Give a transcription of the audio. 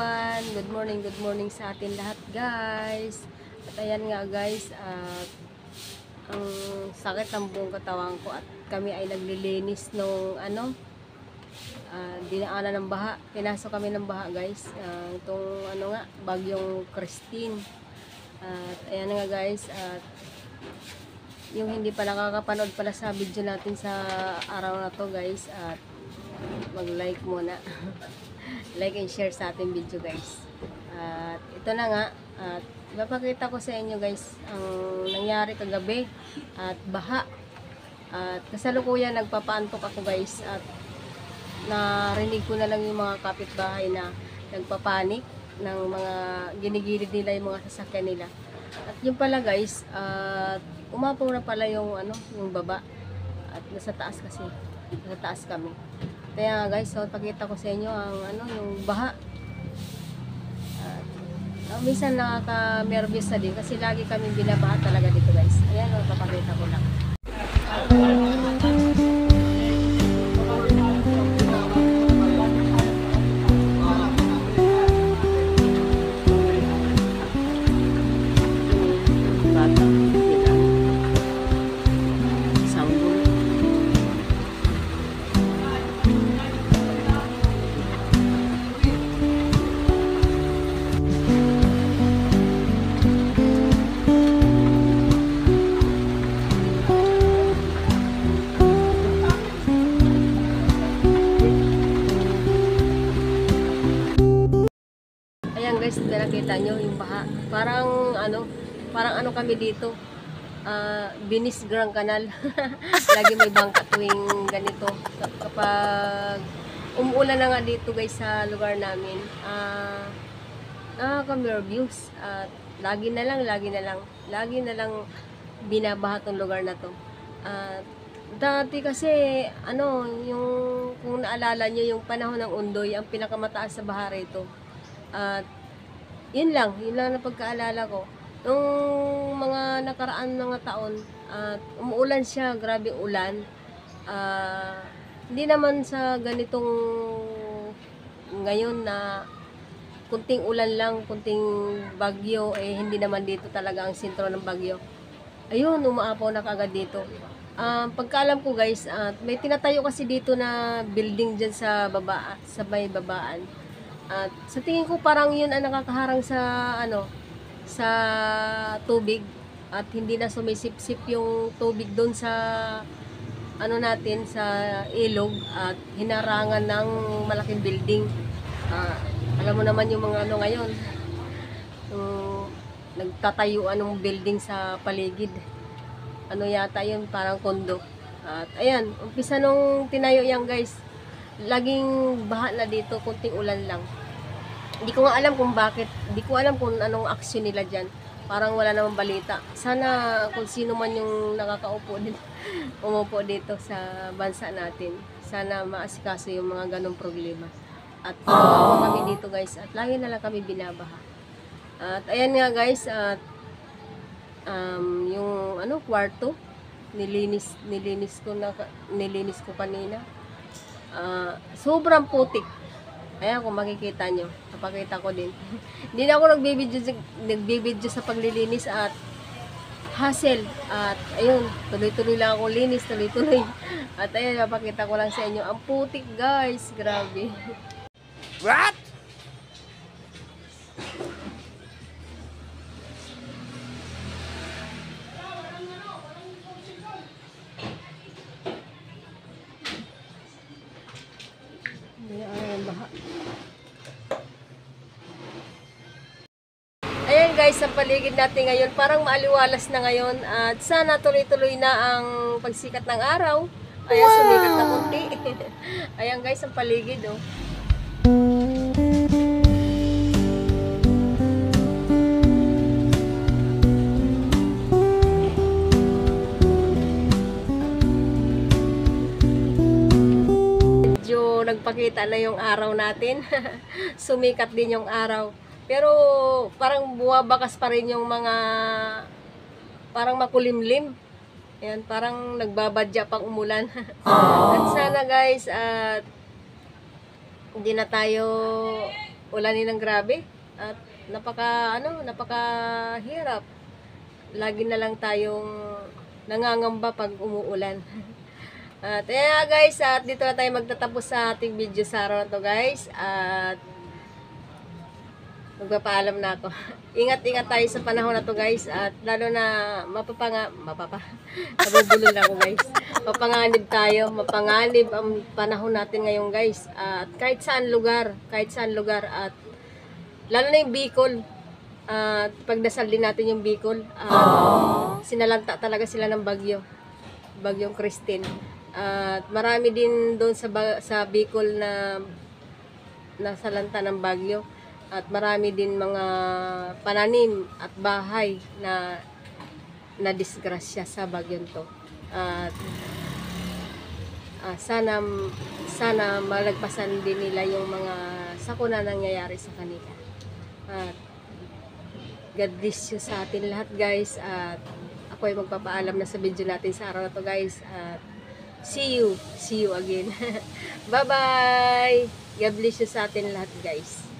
everyone! Good morning sa atin lahat guys. At ayan nga guys, ang sakit ng buong katawan ko at kami ay naglilinis nung dinaanan ng baha. Pinasok kami ng baha guys. Itong bagyong Christine. At ayan nga guys, at yung hindi pa nakakapanood pala sa video natin sa araw na to guys, at mag-like muna. Like and share sa ating video guys. At ito na nga, at ipapakita ko sa inyo guys ang nangyari kagabi at baha. At kasalukuyan nagpapaantok ako guys, at narinig ko na lang yung mga kapitbahay na nagpapanik ng mga ginigilid nila yung mga sasakyan nila. At yung pala guys, umapaw na pala yung yung baba, at nasa taas kasi, nasa taas kami. Kaya guys, so pakita ko sa inyo ang yung baha. Minsan nakaka-nervous na din kasi lagi kami binabaha talaga dito guys. Ayan, papakita ko lang. Guys, nakita nyo yung baha. Parang kami dito. Binis Grand Canal. Lagi may bangka tuwing ganito. Kapag umuulan na nga dito guys sa lugar namin, nakaka-nervous. Lagi na lang binabaha tong lugar na to. Dati kasi yung kung naalala nyo yung panahon ng Undoy, ang pinakamataas sa baha rito. At yun lang na pagkaalala ko. Nung mga nakaraan mga taon, umuulan siya, grabe ulan. Hindi naman sa ganitong ngayon na kunting ulan lang, kunting bagyo, hindi naman dito talaga ang sentro ng bagyo. Ayun, umaapaw na kaagad dito. Pagkaalam ko guys, may tinatayo kasi dito na building dyan sa baba, sa may babaan. At sa tingin ko parang yun ang nakakaharang sa sa tubig, at hindi na sumisip-sip yung tubig doon sa natin sa ilog, at hinarangan ng malaking building. Alam mo naman yung mga ngayon, nagtatayuan ng building sa paligid. Yata yun, parang kondo. At ayan, umpisa nung tinayo yan guys, laging baha na dito, kunting ulan lang. Hindi ko nga alam kung bakit, hindi ko alam kung anong aksyon nila dyan. Parang wala namang balita. Sana kung sino man yung nakakaupo dito, umupo dito sa bansa natin, sana maasikaso yung mga ganong problema. At kami dito guys, at lagi na lang kami binabaha. At ayan nga guys, at yung kwarto, nilinis ko kanina. Sobrang putik. Ayan, kung makikita nyo, napakita ko din. Hindi na ako nagbibideo sa paglilinis at hassle. At ayun, tuloy-tuloy lang ako linis, tuloy-tuloy. At ayun, napakita ko lang sa inyo. Ang putik guys, grabe. What? Ayan guys, ang paligid natin ngayon parang maaliwalas na ngayon, at sana tuloy-tuloy na ang pagsikat ng araw. Ayan, sumikat na kunti. Ayan guys, ang paligid oh. Medyo nagpakita na yung araw natin. Sumikat din yung araw. Pero parang bumabakas pa rin yung mga parang makulimlim. Ayan, parang nagbabadya pang umulan. At sana guys, hindi na tayo ulanin ng grabe at napakahirap. Lagi na lang tayong nangangamba pag umuulan. At ayan guys, at dito na tayo magtatapos sa ating video sa araw na to guys. At magpapaalam na ako. Ingat-ingat tayo sa panahon na to guys. At lalo na nabubulol na ako guys. Mapanganib tayo. Mapanganib ang panahon natin ngayon guys. At kahit saan lugar. At lalo na yung Bicol. At pagdasal din natin yung Bicol. Sinalanta talaga sila ng bagyo. Bagyong Christine. At marami din doon sa Bicol na nasalanta ng bagyo. At marami din mga pananim at bahay na disgrasya sa bagyong to. At sana malagpasan din nila yung mga sakuna nangyayari sa kanila. At God bless you sa atin lahat guys. At ako ay magpapaalam na sa video natin sa araw na to guys. At see you again. Bye bye. God bless you sa atin lahat guys.